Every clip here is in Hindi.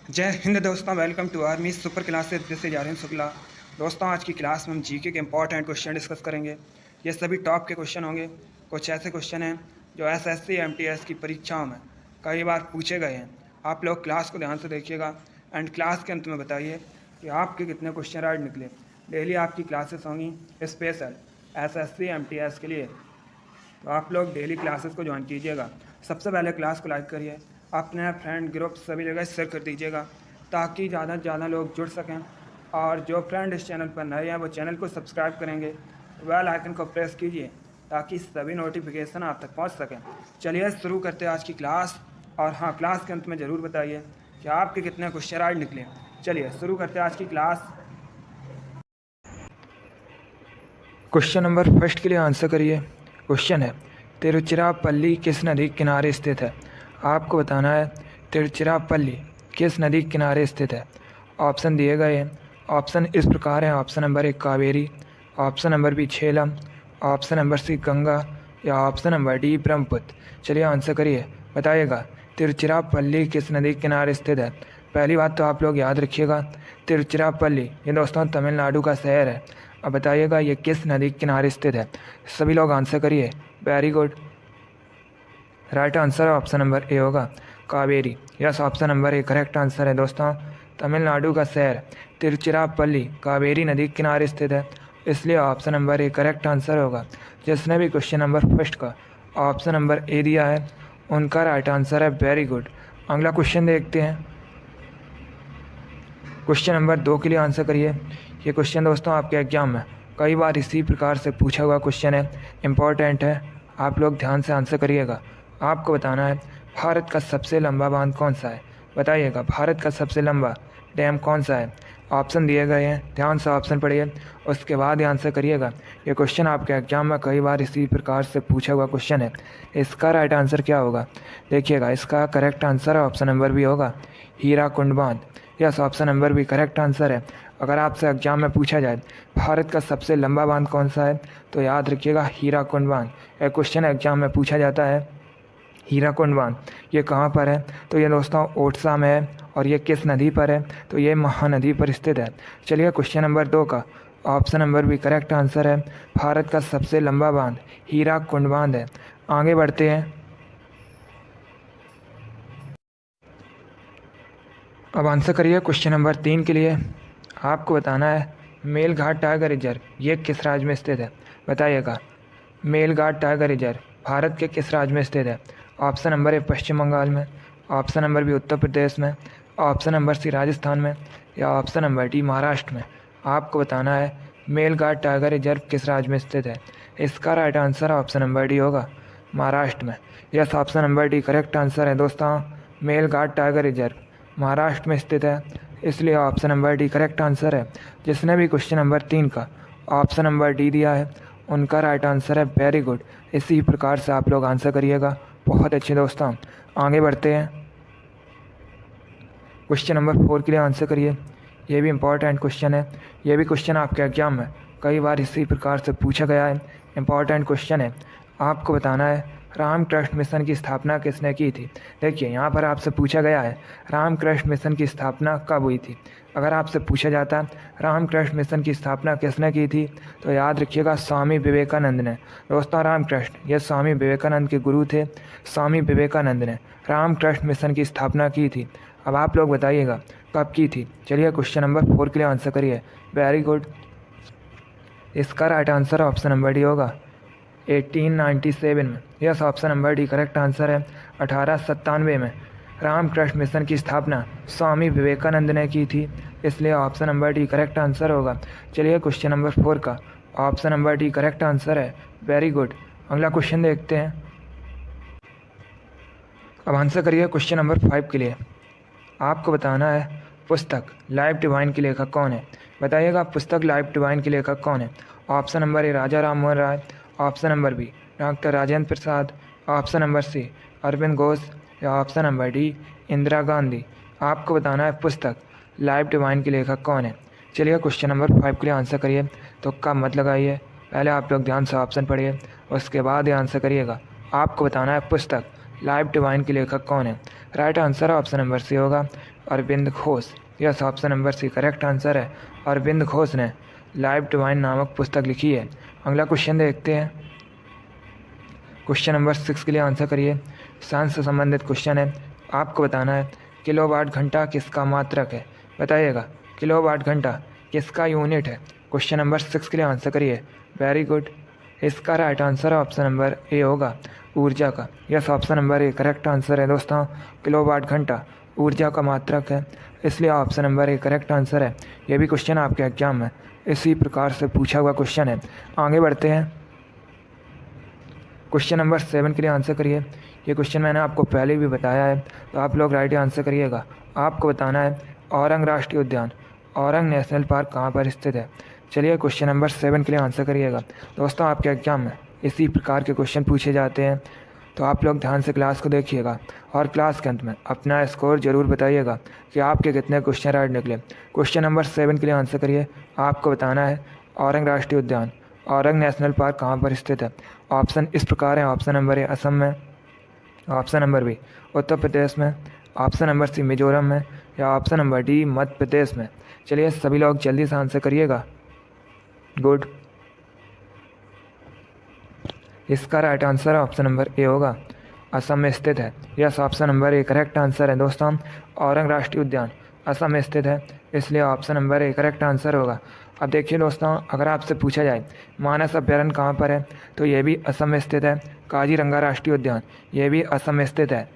जय हिंद दोस्तों, welcome to army super classes. This is Aryan Shukla. दोस्तों, आज की क्लास में हम जीके के इंपॉर्टेंट क्वेश्चन डिस्कस करेंगे। ये सभी टॉप के क्वेश्चन होंगे। कुछ ऐसे क्वेश्चन हैं जो एसएससी एमटीएस की परीक्षाओं में कई बार पूछे गए हैं। आप लोग क्लास को ध्यान से देखिएगा एंड क्लास के अंत में बताइए कि आपके कितने क्वेश्चन राइट निकले। डेली आपकी क्लासेस होंगी स्पेशल एसएससी एमटीएस के लिए, तो आप लोग डेली क्लासेस को ज्वाइन कीजिएगा। सबसे पहले क्लास को लाइक करिए, अपने फ्रेंड ग्रुप सभी जगह शेयर कर दीजिएगा ताकि ज़्यादा से ज़्यादा लोग जुड़ सकें। और जो फ्रेंड इस चैनल पर नए हैं वो चैनल को सब्सक्राइब करेंगे, बेल आइकन को प्रेस कीजिए ताकि सभी नोटिफिकेशन आप तक पहुंच सकें। चलिए शुरू करते हैं आज की क्लास। और हाँ, क्लास के अंत में ज़रूर बताइए कि आपके कितने क्वेश्चन राइट निकले। चलिए शुरू करते हैं आज की क्लास। क्वेश्चन नंबर फर्स्ट के लिए आंसर करिए। क्वेश्चन है, तिरुचिरापल्ली किस नदी के किनारे स्थित है? आपको बताना है तिरुचिरापल्ली किस नदी के किनारे स्थित है। ऑप्शन दिए गए हैं। ऑप्शन इस प्रकार हैं। Option number 1 Kaveri, option number B Jhelum, option number C Ganga या ऑप्शन नंबर डी ब्रह्मपुत्र। चलिए आंसर करिए, बताइएगा तिरुचिरापल्ली किस नदी के किनारे स्थित है। पहली बात तो आप लोग याद रखिएगा, तिरुचिरापल्ली ये दोस्तों तमिलनाडु का शहर है। अब बताइएगा ये किस नदी के किनारे स्थित है। सभी लोग आंसर करिए। Very good, right answer option number A होगा, Kaveri. Yes, option number A correct answer है दोस्तों। तमिलनाडु का शहर तिरुचिरापल्ली कावेरी नदी के किनारे स्थित है, इसलिए option number A correct answer होगा। जिसने भी क्वेश्चन नंबर फर्स्ट का ऑप्शन नंबर ए दिया है उनका राइट आंसर है। Very good. अगला क्वेश्चन देखते हैं। क्वेश्चन नंबर 2 के लिए आंसर करिए। ये क्वेश्चन दोस्तों आपके एग्जाम में कई बार इसी प्रकार से पूछा हुआ क्वेश्चन है, इम्पॉर्टेंट है, आप लोग ध्यान से आंसर करिएगा। आपको बताना है भारत का सबसे लंबा बांध कौन सा है। बताइएगा भारत का सबसे लंबा डैम कौन सा है। ऑप्शन दिए गए हैं, ध्यान से ऑप्शन पढ़िए, उसके बाद ही आंसर करिएगा। ये क्वेश्चन आपके एग्जाम में कई बार इसी प्रकार से पूछा हुआ क्वेश्चन है। इसका राइट आंसर क्या होगा देखिएगा। इसका correct answer option number B होगा, हीराकुंड बांध। Yes, option number B correct answer है। अगर आपसे एग्जाम में पूछा जाए भारत का सबसे लंबा बांध कौन सा है तो याद रखिएगा हीराकुंड बांध। एक क्वेश्चन एग्जाम में पूछा जाता है हीराकुंड बांध ये कहाँ पर है, तो ये दोस्तों ओडिशा में है। और ये किस नदी पर है, तो ये महानदी पर स्थित है। चलिए क्वेश्चन नंबर 2 का option number B correct answer है, भारत का सबसे लंबा बांध हीराकुंड बांध है। आगे बढ़ते हैं। अब आंसर करिए क्वेश्चन नंबर 3 के लिए। आपको बताना है मेलघाट टाइगर रिजर्व ये किस राज्य में स्थित है। बताइएगा मेलघाट टाइगर रिजर्व भारत के किस राज्य में स्थित है। ऑप्शन नंबर ए पश्चिम बंगाल में, option number B Uttar Pradesh में, ऑप्शन नंबर सी राजस्थान में या ऑप्शन नंबर डी महाराष्ट्र में। आपको बताना है मेलघाट टाइगर रिजर्व किस राज्य में स्थित है। इसका right answer option number D होगा, महाराष्ट्र में। Yes, option number D correct answer है दोस्तों। मेलघाट टाइगर रिजर्व महाराष्ट्र में स्थित है, इसलिए option number D correct answer है। जिसने भी क्वेश्चन नंबर 3 का ऑप्शन नंबर डी दिया है उनका राइट आंसर है। वेरी गुड, इसी प्रकार से आप लोग आंसर करिएगा। बहुत अच्छे दोस्तों, आगे बढ़ते हैं। क्वेश्चन नंबर 4 के लिए आंसर करिए। ये भी इम्पॉर्टेंट क्वेश्चन है। ये भी क्वेश्चन आपके एग्जाम में कई बार इसी प्रकार से पूछा गया है, इम्पॉर्टेंट क्वेश्चन है। आपको बताना है रामकृष्ण मिशन की स्थापना किसने की थी। देखिए यहाँ पर आपसे पूछा गया है रामकृष्ण मिशन की स्थापना कब हुई थी। अगर आपसे पूछा जाता रामकृष्ण मिशन की स्थापना किसने की थी तो याद रखिएगा स्वामी विवेकानंद ने। दोस्तों रामकृष्ण ये स्वामी विवेकानंद के गुरु थे। स्वामी विवेकानंद ने रामकृष्ण मिशन की स्थापना की थी। अब आप लोग बताइएगा कब की थी। चलिए क्वेश्चन नंबर 4 के लिए आंसर करिए। वेरी गुड, इसका right answer option number D होगा 1897 में। Yes, option number D correct answer है। 1897 में रामकृष्ण मिशन की स्थापना स्वामी विवेकानंद ने की थी, इसलिए option number D correct answer होगा। चलिए क्वेश्चन नंबर 4 का option number D correct answer है। Very good. अगला क्वेश्चन देखते हैं। अब आंसर करिए क्वेश्चन नंबर 5 के लिए। आपको बताना है पुस्तक लाइफ डिवाइन के लेखक कौन है। बताइएगा पुस्तक लाइफ डिवाइन के लेखक कौन है। Option number A Raja Ram Mohan Roy, option number B doctor Rajendra Prasad, option number C Aurobindo Ghosh या option number D Indira Gandhi. आपको बताना है पुस्तक लाइफ डिवाइन के लेखक कौन है। चलिए क्वेश्चन नंबर 5 के लिए आंसर करिए। तो का मत लगाइए, पहले आप लोग ध्यान से ऑप्शन पढ़िए, उसके बाद ही आंसर करिएगा। आपको बताना है पुस्तक लाइफ डिवाइन के लेखक कौन है? Right answer option number C होगा Aurobindo Ghosh. Yes, option number C correct answer है। अरविंद घोष ने लाइफ डिवाइन नामक पुस्तक लिखी है। अगला क्वेश्चन देखते हैं। क्वेश्चन नंबर 6 के लिए आंसर करिए। साइंस से संबंधित क्वेश्चन है। आपको बताना है किलोवाट घंटा किसका मात्रक है? बताइएगा, किलोवाट घंटा किसका यूनिट है? क्वेश्चन नंबर 6 के लिए आंसर करिए। Very good. इसका right answer option number A होगा ऊर्जा का। Yes, option number A correct answer है दोस्तों। किलोवाट घंटा ऊर्जा का मात्रक है, इसलिए option number A correct answer है। यह भी क्वेश्चन आपके एग्जाम में इसी प्रकार से पूछा हुआ क्वेश्चन है। आगे बढ़ते हैं। क्वेश्चन नंबर 7 के लिए आंसर करिए। ये क्वेश्चन मैंने आपको पहले भी बताया है, तो आप लोग राइट आंसर करिएगा। आपको बताना है औरंग राष्ट्रीय उद्यान, औरंग नेशनल पार्क कहाँ पर स्थित है? चलिए क्वेश्चन नंबर 7 के लिए आंसर करिएगा। दोस्तों, आपके एग्जाम में इसी प्रकार के क्वेश्चन पूछे जाते हैं, तो आप लोग ध्यान से क्लास को देखिएगा और क्लास के अंत में अपना स्कोर ज़रूर बताइएगा कि आपके कितने क्वेश्चन राइट निकले। क्वेश्चन नंबर 7 के लिए आंसर करिए। आपको बताना है औरंग राष्ट्रीय उद्यान, औरंग नेशनल पार्क कहाँ पर स्थित है? ऑप्शन इस प्रकार है। ऑप्शन नंबर ए असम में, option number B Uttar Pradesh में, ऑप्शन नंबर सी मिजोरम में, या option number D Madhya Pradesh में। चलिए सभी लोग जल्दी से आंसर करिएगा। गुड। इसका right answer option number A होगा असम में स्थित है। Yes, option number A correct answer है दोस्तों। औरंग राष्ट्रीय उद्यान असम में स्थित है, इसलिए option number A correct answer होगा। अब देखिए दोस्तों, अगर आपसे पूछा जाए मानस अभ्यारण्य कहाँ पर है, तो ये भी असम में स्थित है। काजीरंगा राष्ट्रीय उद्यान ये भी असम में स्थित है।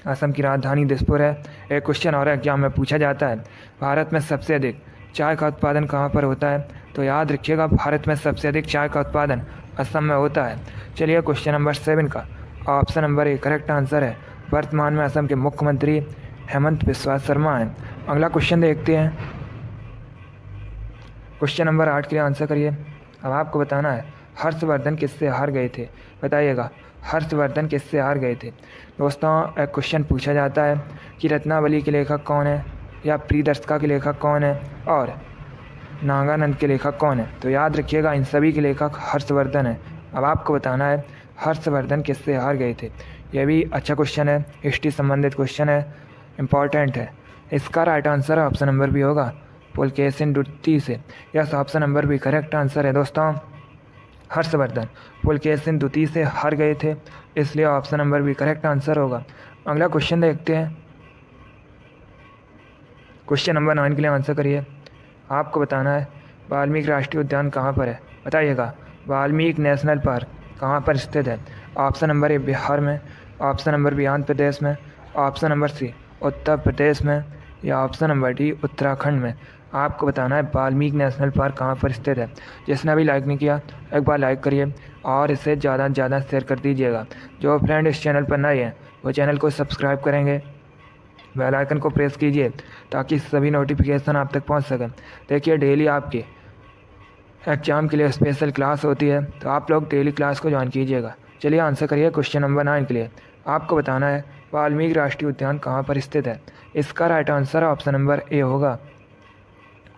असम की राजधानी दिसपुर है। एक क्वेश्चन और एग्जाम में पूछा जाता है भारत में सबसे अधिक चाय का उत्पादन कहाँ पर होता है? तो याद रखिएगा, भारत में सबसे अधिक चाय का उत्पादन असम में होता है। चलिए क्वेश्चन नंबर 7 का option number A correct answer है। वर्तमान में असम के मुख्यमंत्री हेमंत बिस्वा शर्मा हैं। अगला क्वेश्चन देखते हैं। क्वेश्चन नंबर 8 के लिए आंसर करिए। अब आपको बताना है हर्षवर्धन किससे हार गए थे? बताइएगा, हर्षवर्धन किससे हार गए थे? दोस्तों, एक क्वेश्चन पूछा जाता है कि रत्नावली के लेखक कौन है, या प्रियदर्शिका के लेखक कौन है, और नागानंद के लेखक कौन है? तो याद रखिएगा, इन सभी के लेखक हर्षवर्धन है। अब आपको बताना है हर्षवर्धन किससे हार गए थे। यह भी अच्छा क्वेश्चन है, हिस्ट्री संबंधित क्वेश्चन है, इम्पॉर्टेंट है। इसका right answer option number B होगा पुलकेशिन द्वितीय से। Yes, option number B correct answer है दोस्तों। हर्षवर्धन पुलकेशिन द्वितीय से हार गए थे, इसलिए option number B correct answer होगा। अगला क्वेश्चन देखते हैं। क्वेश्चन नंबर 9 के लिए आंसर करिए। आपको बताना है वाल्मीकि राष्ट्रीय उद्यान कहाँ पर है? बताइएगा, वाल्मीकि नेशनल पार्क कहाँ पर स्थित है? ऑप्शन नंबर ए बिहार में, option number B Andhra Pradesh में, ऑप्शन नंबर सी उत्तर प्रदेश में, या ऑप्शन नंबर डी उत्तराखंड में। आपको बताना है वाल्मीकि नेशनल पार्क कहाँ पर स्थित है। जिसने अभी लाइक नहीं किया, एक बार लाइक करिए और इसे ज़्यादा से ज़्यादा शेयर कर दीजिएगा। जो फ्रेंड इस चैनल पर नए हैं वो चैनल को सब्सक्राइब करेंगे, बेल आइकन को प्रेस कीजिए ताकि सभी नोटिफिकेशन आप तक पहुंच सकें। देखिए, डेली आपके एग्जाम के लिए स्पेशल क्लास होती है, तो आप लोग डेली क्लास को ज्वाइन कीजिएगा। चलिए आंसर करिए क्वेश्चन नंबर 9 के लिए। आपको बताना है वाल्मीकि राष्ट्रीय उद्यान कहाँ पर स्थित है। इसका right answer option number A होगा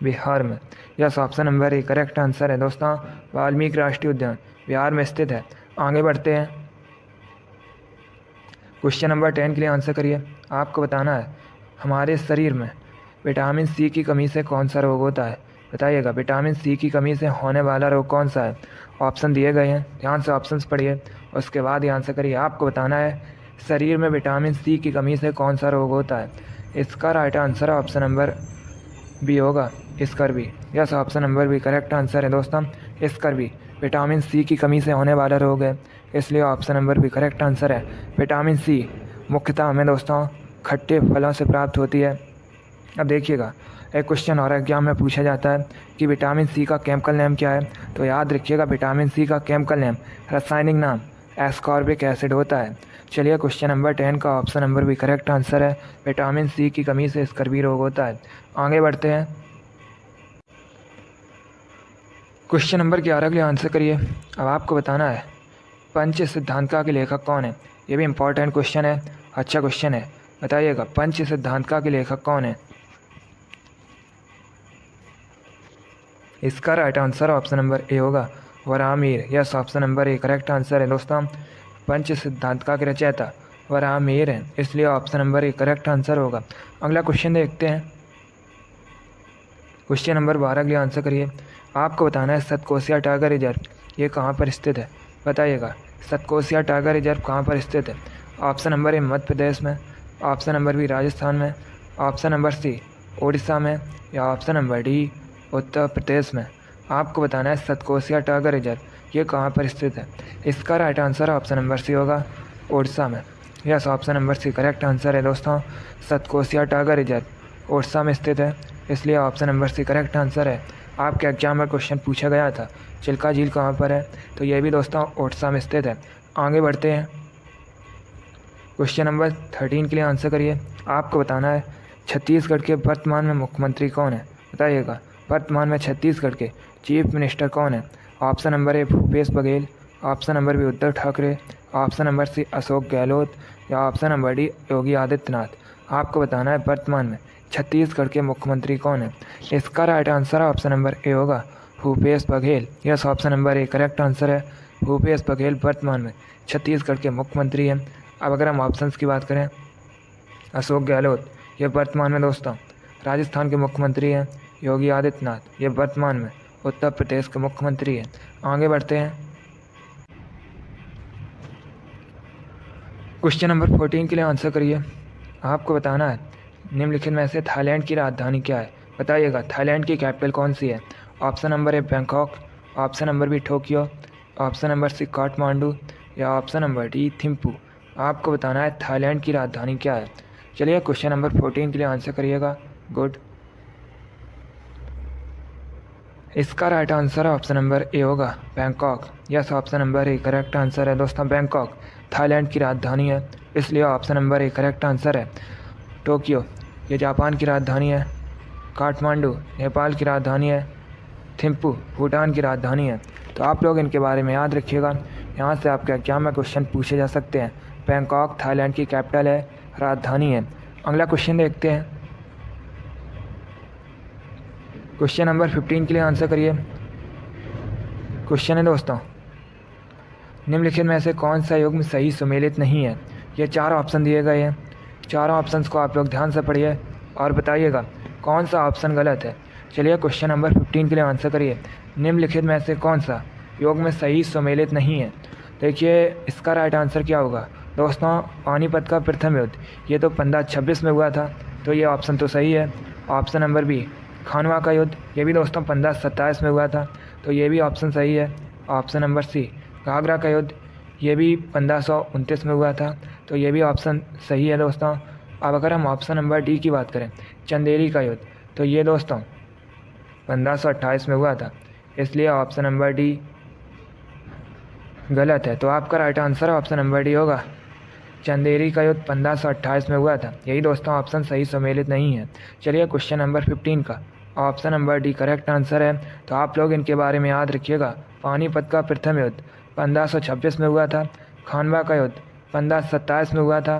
बिहार में। Yes, option number A correct answer है दोस्तों। वाल्मीकि राष्ट्रीय उद्यान बिहार में स्थित है। आगे बढ़ते हैं। क्वेश्चन नंबर 10 के लिए आंसर करिए। आपको बताना है हमारे शरीर में विटामिन सी की कमी से कौन सा रोग होता है? बताइएगा, विटामिन सी की कमी से होने वाला रोग कौन सा है? ऑप्शन दिए गए हैं, ध्यान से ऑप्शंस पढ़िए, उसके बाद ही आंसर करिए। आपको बताना है शरीर में विटामिन सी की कमी से कौन सा रोग होता है। इसका right answer option number B होगा scurvy. Yes, option number B correct answer है दोस्तों। स्कर्वी विटामिन सी की कमी से होने वाला रोग है, इसलिए option number B correct answer है। विटामिन सी मुख्यतः हमें दोस्तों खट्टे फलों से प्राप्त होती है। अब देखिएगा, एक क्वेश्चन और एग्जाम में पूछा जाता है कि विटामिन सी का केमिकल नेम क्या है? तो याद रखिएगा, विटामिन सी का केमिकल नेम, रासायनिक नाम एस्कॉर्बिक एसिड होता है। चलिए क्वेश्चन नंबर 10 का ऑप्शन नंबर भी करेक्ट आंसर है। विटामिन सी की कमी से स्कर्वी रोग होता है। आगे बढ़ते हैं। क्वेश्चन नंबर 11 के लिए आंसर करिए। अब आपको बताना है पंच सिद्धांतिका के लेखक कौन है। ये भी इम्पोर्टेंट क्वेश्चन है, अच्छा क्वेश्चन है। बताइएगा, पंच सिद्धांतिका के लेखक कौन है। इसका right answer option number A होगा Varahamihira. Yes, option number A correct answer है दोस्तों। पंच सिद्धांतिका के रचयिता व रामेर हैं, इसलिए option number A correct answer होगा। अगला क्वेश्चन देखते हैं। क्वेश्चन नंबर 12 के लिए आंसर करिए। आपको बताना है सतकोसिया टाइगर रिजर्व ये कहाँ पर स्थित है, बताइएगा। सतकोसिया टाइगर रिजर्व कहाँ पर स्थित है? ऑप्शन नंबर ए मध्य प्रदेश में, ऑप्शन नंबर बी राजस्थान में, ऑप्शन नंबर सी उड़ीसा में, या option number D Uttar Pradesh में। आपको बताना है सतकोसिया टाइगर रिजर्व ये कहाँ पर स्थित है। इसका right answer option number C होगा, उड़ीसा में। Yes, option number C correct answer है दोस्तों। सतकोसिया टाइगर रिजर्व उड़ीसा में स्थित है, इसलिए option number C correct answer है। आपके एग्जाम में क्वेश्चन पूछा गया था चिल्का झील कहाँ पर है, तो ये भी दोस्तों उड़ीसा में स्थित है। आगे बढ़ते हैं। क्वेश्चन नंबर 13 के लिए आंसर करिए। आपको बताना है छत्तीसगढ़ के वर्तमान में मुख्यमंत्री कौन है, बताइएगा। वर्तमान में छत्तीसगढ़ के चीफ मिनिस्टर कौन है? Option number A Bhupesh Baghel, option number B Uddhav Thackeray, option number C Ashok Gehlot, या option number D Yogi Adityanath. आपको बताना है वर्तमान में छत्तीसगढ़ के मुख्यमंत्री कौन है। इसका right answer option number A होगा, Bhupesh Baghel. Yes, option number A correct answer है। भूपेश बघेल वर्तमान में छत्तीसगढ़ के मुख्यमंत्री हैं। अब अगर हम ऑप्शंस की बात करें, अशोक गहलोत ये वर्तमान में दोस्तों राजस्थान के मुख्यमंत्री हैं। योगी आदित्यनाथ ये वर्तमान में उत्तर प्रदेश के मुख्यमंत्री हैं। आगे बढ़ते हैं। क्वेश्चन नंबर 14 के लिए आंसर करिए। आपको बताना है निम्नलिखित में से थाईलैंड की राजधानी क्या है, बताइएगा। थाईलैंड की कैपिटल कौन सी है? Option number A Bangkok, option number B Tokyo, option number C Kathmandu, या ऑप्शन नंबर डी थिम्पू। आपको बताना है थाईलैंड की राजधानी क्या है। चलिए क्वेश्चन नंबर 14 के लिए आंसर करिएगा। गुड। इसका right answer option number A होगा, Bangkok. Yes, option number A correct answer है दोस्तों। बैंकॉक थाईलैंड की राजधानी है, इसलिए option number A correct answer है। टोक्यो ये जापान की राजधानी है, काठमांडू नेपाल की राजधानी है, थिम्पू भूटान की राजधानी है। तो आप लोग इनके बारे में याद रखिएगा, यहाँ से आपके एग्जाम में क्वेश्चन पूछे जा सकते हैं। बैंकॉक थाईलैंड की कैपिटल है, राजधानी है। अगला क्वेश्चन देखते हैं। क्वेश्चन नंबर 15 के लिए आंसर करिए। क्वेश्चन है दोस्तों, निम्नलिखित में से कौन सा युग्म सही सुमेलित नहीं है? ये 4 ऑप्शन दिए गए हैं। चारों ऑप्शंस को आप लोग ध्यान से पढ़िए और बताइएगा कौन सा ऑप्शन गलत है। चलिए क्वेश्चन नंबर 15 के लिए आंसर करिए। निम्नलिखित में से कौन सा युग्म सही सुमेलित नहीं है? देखिए इसका राइट आंसर क्या होगा दोस्तों, पानीपत का प्रथम युद्ध ये तो 1526 में हुआ था, तो ये ऑप्शन तो सही है। ऑप्शन नंबर बी खानवा का युद्ध ये भी दोस्तों 1527 में हुआ था, तो ये भी ऑप्शन सही है। ऑप्शन नंबर सी घाघरा का युद्ध ये भी 1529 में हुआ था, तो ये भी ऑप्शन सही है दोस्तों। अब अगर हम ऑप्शन नंबर डी की बात करें, चंदेरी का युद्ध, तो ये दोस्तों 1528 में हुआ था, इसलिए ऑप्शन नंबर डी गलत है। तो आपका right answer option number D होगा, चंदेरी का युद्ध 1528 में हुआ था। यही दोस्तों ऑप्शन सही सम्मिलित नहीं है। चलिए क्वेश्चन नंबर 15 का option number D correct answer है। तो आप लोग इनके बारे में याद रखिएगा। पानीपत का प्रथम युद्ध 1526 में हुआ था, खानवा का युद्ध 1527 में हुआ था,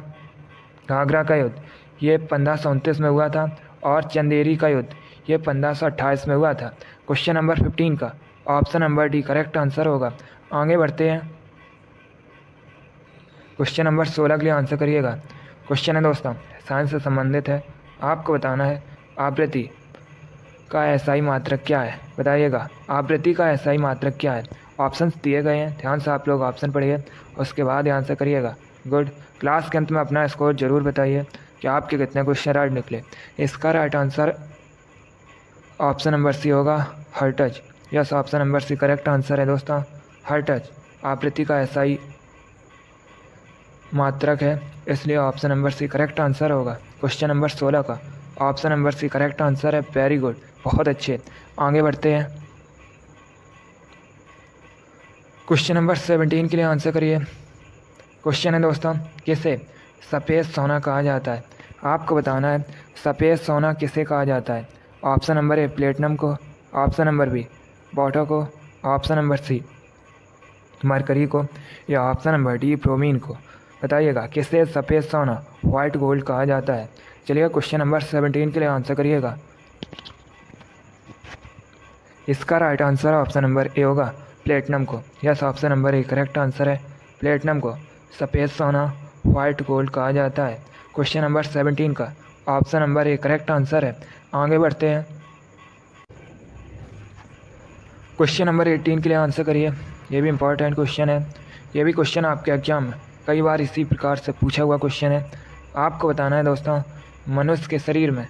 घाघरा का युद्ध ये 1529 में हुआ था, और चंदेरी का युद्ध ये 1528 में हुआ था। क्वेश्चन नंबर 15 का option number D correct answer होगा। आगे बढ़ते हैं। क्वेश्चन नंबर 16 के लिए आंसर करिएगा। क्वेश्चन है दोस्तों साइंस से संबंधित है। आपको बताना है आवृत्ति का एसआई मात्रक क्या है, बताइएगा। आवृत्ति का एसआई मात्रक क्या है? ऑप्शंस दिए गए हैं, ध्यान से आप लोग ऑप्शन पढ़िए, उसके बाद आंसर करिएगा। गुड। क्लास के अंत में अपना स्कोर जरूर बताइए कि आपके कितने क्वेश्चन राइट निकले। इसका right answer option number C होगा, hertz. Yes, option number C correct answer है दोस्तों, हर्ट्ज आवृत्ति का एसआई मात्रक है, इसलिए option number C correct answer होगा। क्वेश्चन नंबर 16 का option number C correct answer है। वेरी गुड, बहुत अच्छे। आगे बढ़ते हैं। क्वेश्चन नंबर 17 के लिए आंसर करिए। क्वेश्चन है दोस्तों किसे सफ़ेद सोना कहा जाता है? आपको बताना है सफ़ेद सोना किसे कहा जाता है। ऑप्शन नंबर ए प्लेटिनम को, ऑप्शन नंबर बी बॉटो को, ऑप्शन नंबर सी मरकरी को, या ऑप्शन नंबर डी ब्रोमीन को। बताइएगा किसे सफ़ेद सोना वाइट गोल्ड कहा जाता है। चलिए क्वेश्चन नंबर 17 के लिए आंसर करिएगा। इसका right answer option number A होगा, प्लेटिनम को। Yes, option number A correct answer है। प्लेटिनम को सफ़ेद सोना व्हाइट गोल्ड कहा जाता है। क्वेश्चन नंबर 17 का option number A correct answer है। आगे बढ़ते हैं। क्वेश्चन नंबर 18 के लिए आंसर करिए। ये भी इम्पॉर्टेंट क्वेश्चन है। ये भी क्वेश्चन आपके एग्जाम में कई बार इसी प्रकार से पूछा हुआ क्वेश्चन है। आपको बताना है दोस्तों, मनुष्य के शरीर में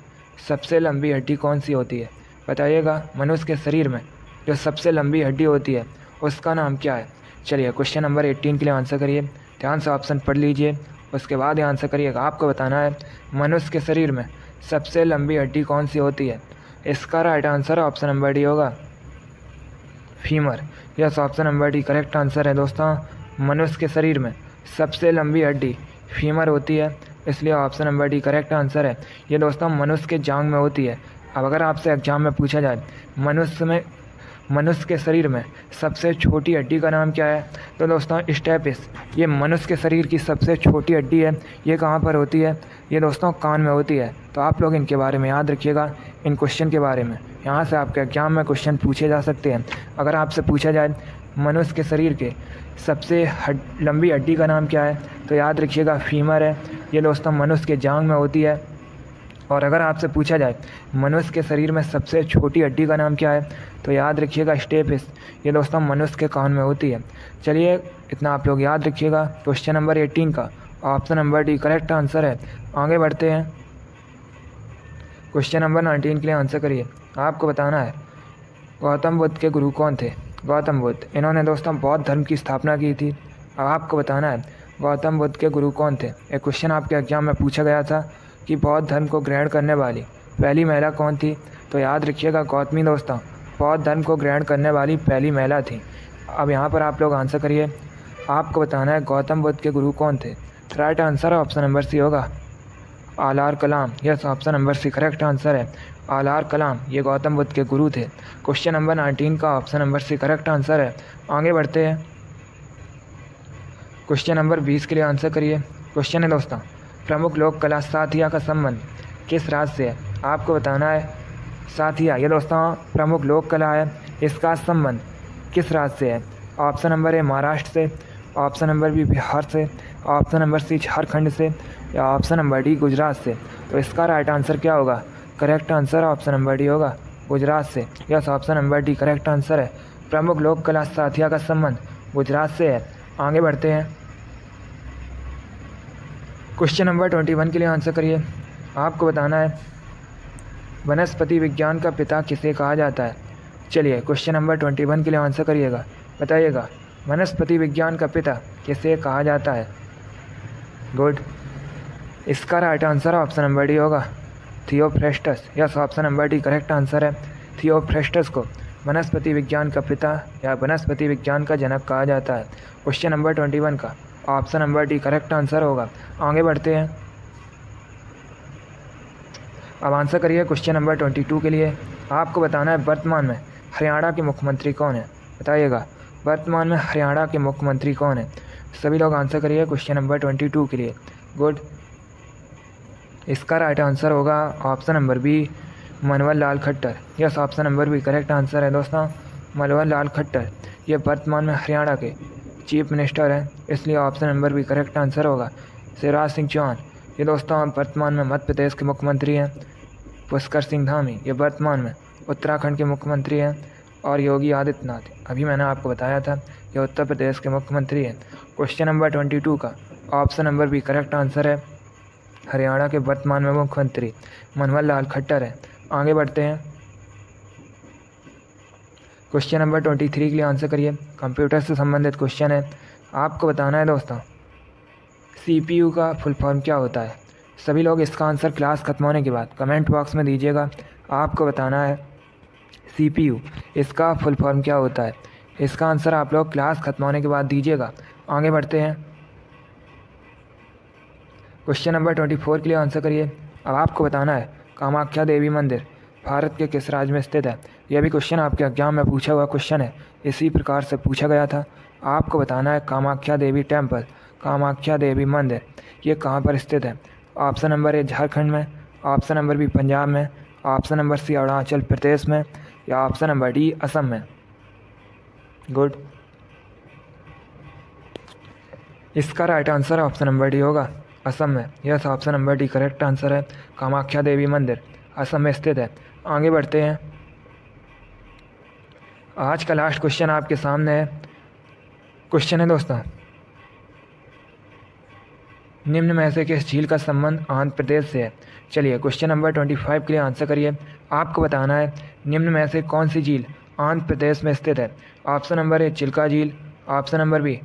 सबसे लंबी हड्डी कौन सी होती है? बताइएगा, मनुष्य के शरीर में जो सबसे लंबी हड्डी होती है उसका नाम क्या है? चलिए क्वेश्चन नंबर 18 के लिए आंसर करिए। ध्यान से ऑप्शन पढ़ लीजिए, उसके बाद आंसर करिएगा। आपको बताना है मनुष्य के शरीर में सबसे लंबी हड्डी कौन सी होती है? इसका right answer option number D होगा, femur. Yes, option number D correct answer है दोस्तों। मनुष्य के शरीर में सबसे लंबी हड्डी फीमर होती है, इसलिए option number D correct answer है। ये दोस्तों मनुष्य के जांघ में होती है। अब अगर आपसे एग्जाम में पूछा जाए मनुष्य के शरीर में सबसे छोटी हड्डी का नाम क्या है, तो दोस्तों स्टेपिस। ये मनुष्य के शरीर की सबसे छोटी हड्डी है। ये कहाँ पर होती है? ये दोस्तों कान में होती है। तो आप लोग इनके बारे में याद रखिएगा, इन क्वेश्चन के बारे में। यहाँ से आपके एग्जाम में क्वेश्चन पूछे जा सकते हैं। अगर आपसे पूछा जाए मनुष्य के शरीर के सबसे लंबी हड्डी का नाम क्या है, तो याद रखिएगा फीमर है। ये दोस्तों मनुष्य के जांघ में होती है। और अगर आपसे पूछा जाए मनुष्य के शरीर में सबसे छोटी हड्डी का नाम क्या है, तो याद रखिएगा स्टेपिस। ये दोस्तों मनुष्य के कान में होती है। चलिए इतना आप लोग याद रखिएगा। क्वेश्चन नंबर 18 का option number D correct answer है। आगे बढ़ते हैं। क्वेश्चन नंबर 19 के लिए आंसर करिए। आपको बताना है गौतम बुद्ध के गुरु कौन थे? गौतम बुद्ध, इन्होंने दोस्तों बौद्ध धर्म की स्थापना की थी। अब आपको बताना है गौतम बुद्ध के गुरु कौन थे। एक क्वेश्चन आपके एग्जाम में पूछा गया था कि बौद्ध धर्म को ग्रहण करने वाली पहली महिला कौन थी, तो याद रखिएगा गौतमी दोस्तों बौद्ध धर्म को ग्रहण करने वाली पहली महिला थी। अब यहाँ पर आप लोग आंसर करिए। आपको बताना है गौतम बुद्ध के गुरु कौन थे। Right answer option number C होगा, Alara Kalam. Yes, option number C correct answer है, आलार कलाम। ये गौतम बुद्ध के गुरु थे। क्वेश्चन नंबर 19 का option number C correct answer है। आगे बढ़ते हैं। क्वेश्चन नंबर 20 के लिए आंसर करिए। क्वेश्चन है दोस्तों, प्रमुख लोक कला साथिया का संबंध किस राज्य से है? आपको बताना है साथिया, ये दोस्तों प्रमुख लोक कला है, इसका संबंध किस राज्य से है? ऑप्शन नंबर ए महाराष्ट्र से, ऑप्शन नंबर बी बिहार से, ऑप्शन नंबर सी झारखंड से, या ऑप्शन नंबर डी गुजरात से। तो इसका राइट आंसर क्या होगा? Correct answer option number D होगा, गुजरात से। Yes, option number D correct answer है। प्रमुख लोक कला साथिया का संबंध गुजरात से है। आगे बढ़ते हैं। क्वेश्चन नंबर 21 के लिए आंसर करिए। आपको बताना है वनस्पति विज्ञान का पिता किसे कहा जाता है? चलिए क्वेश्चन नंबर 21 के लिए आंसर करिएगा। बताइएगा वनस्पति विज्ञान का पिता किसे कहा जाता है? गुड, इसका right answer option number D होगा, Theophrastus. Yes, option number D correct answer है। थियोफ्रेस्टस को वनस्पति विज्ञान का पिता या वनस्पति विज्ञान का जनक कहा जाता है। क्वेश्चन नंबर 21 का option number D correct answer होगा। आगे बढ़ते हैं। अब आंसर करिए क्वेश्चन नंबर 22 के लिए। आपको बताना है वर्तमान में हरियाणा के मुख्यमंत्री कौन है? बताइएगा वर्तमान में हरियाणा के मुख्यमंत्री कौन है? सभी लोग आंसर करिए क्वेश्चन नंबर 22 के लिए। गुड, इसका राइट आंसर होगा option number B, Manohar Lal Khattar. Yes, option number B correct answer है दोस्तों, मनोहर लाल खट्टर। ये वर्तमान में हरियाणा के चीफ मिनिस्टर हैं, इसलिए option number B correct answer होगा। शिवराज सिंह चौहान, ये दोस्तों वर्तमान में मध्य प्रदेश के मुख्यमंत्री हैं। पुष्कर सिंह धामी, ये वर्तमान में उत्तराखंड के मुख्यमंत्री हैं। और योगी आदित्यनाथ, अभी मैंने आपको बताया था, ये उत्तर प्रदेश के मुख्यमंत्री हैं। क्वेश्चन नंबर 22 का option number B correct answer है, हरियाणा के वर्तमान में मुख्यमंत्री मनोहर लाल खट्टर है। आगे बढ़ते हैं। क्वेश्चन नंबर 23 के लिए आंसर करिए। कंप्यूटर से संबंधित क्वेश्चन है। आपको बताना है दोस्तों CPU का फुल फॉर्म क्या होता है? सभी लोग इसका आंसर क्लास खत्म होने के बाद कमेंट बॉक्स में दीजिएगा। आपको बताना है CPU इसका फुल फॉर्म क्या होता है? इसका आंसर आप लोग क्लास खत्म होने के बाद दीजिएगा। आगे बढ़ते हैं। क्वेश्चन नंबर 24 के लिए आंसर करिए। अब आपको बताना है कामाख्या देवी मंदिर भारत के किस राज्य में स्थित है? यह भी क्वेश्चन आपके एग्जाम में पूछा हुआ क्वेश्चन है, इसी प्रकार से पूछा गया था। आपको बताना है कामाख्या देवी टेम्पल, कामाख्या देवी मंदिर, ये कहाँ पर स्थित है? ऑप्शन नंबर ए झारखंड में, ऑप्शन नंबर बी पंजाब में, ऑप्शन नंबर सी अरुणाचल प्रदेश में, या ऑप्शन नंबर डी असम में। गुड, इसका right answer option number D होगा, असम में। Yes, option number D correct answer है। कामाख्या देवी मंदिर असम में स्थित है। आगे बढ़ते हैं। आज का लास्ट क्वेश्चन आपके सामने है। क्वेश्चन है दोस्तों, निम्न में से किस झील का संबंध आंध्र प्रदेश से है? चलिए क्वेश्चन नंबर 25 के लिए आंसर करिए। आपको बताना है निम्न में से कौन सी झील आंध्र प्रदेश में स्थित है। ऑप्शन नंबर ए चिल्का झील, ऑप्शन नंबर बी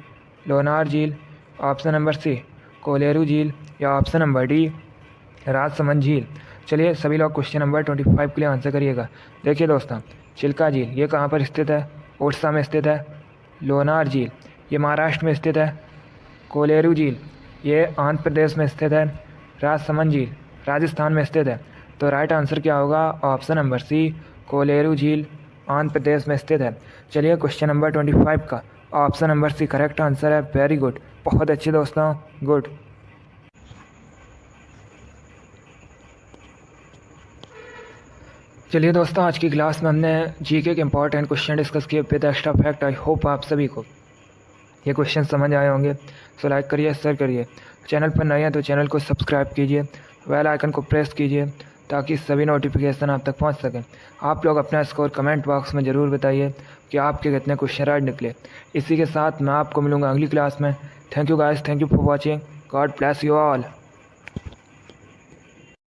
लोनार झील, ऑप्शन नंबर सी कोलेरू झील या ऑप्शन नंबर डी राजसमंद झील। चलिए सभी लोग क्वेश्चन नंबर 25 के लिए आंसर करिएगा। देखिए दोस्तों, चिल्का झील ये कहाँ पर स्थित है? उड़ीसा में स्थित है। लोनार झील ये महाराष्ट्र में स्थित है। कोलेरू झील ये आंध्र प्रदेश में स्थित है। राजसमंद झील राजस्थान में स्थित है। तो राइट आंसर क्या होगा? ऑप्शन नंबर सी कोलेरू झील आंध्र प्रदेश में स्थित है। चलिए क्वेश्चन नंबर 25 का option number C correct answer है। वेरी गुड, बहुत अच्छे दोस्तों, गुड। चलिए दोस्तों, आज की क्लास में हमने जीके के इंपॉर्टेंट क्वेश्चन डिस्कस किए with extra fact. I hope आप सभी को ये क्वेश्चन समझ आए होंगे। सो लाइक करिए, शेयर करिए। चैनल पर नए हैं तो चैनल को सब्सक्राइब कीजिए, बेल आइकन को प्रेस कीजिए ताकि सभी नोटिफिकेशन आप तक पहुंच सकें। आप लोग अपना स्कोर कमेंट बॉक्स में ज़रूर बताइए कि आपके कितने क्वेश्चन राइट निकले। इसी के साथ मैं आपको मिलूँगा अगली क्लास में। Thank you guys, thank you for watching. God bless you all.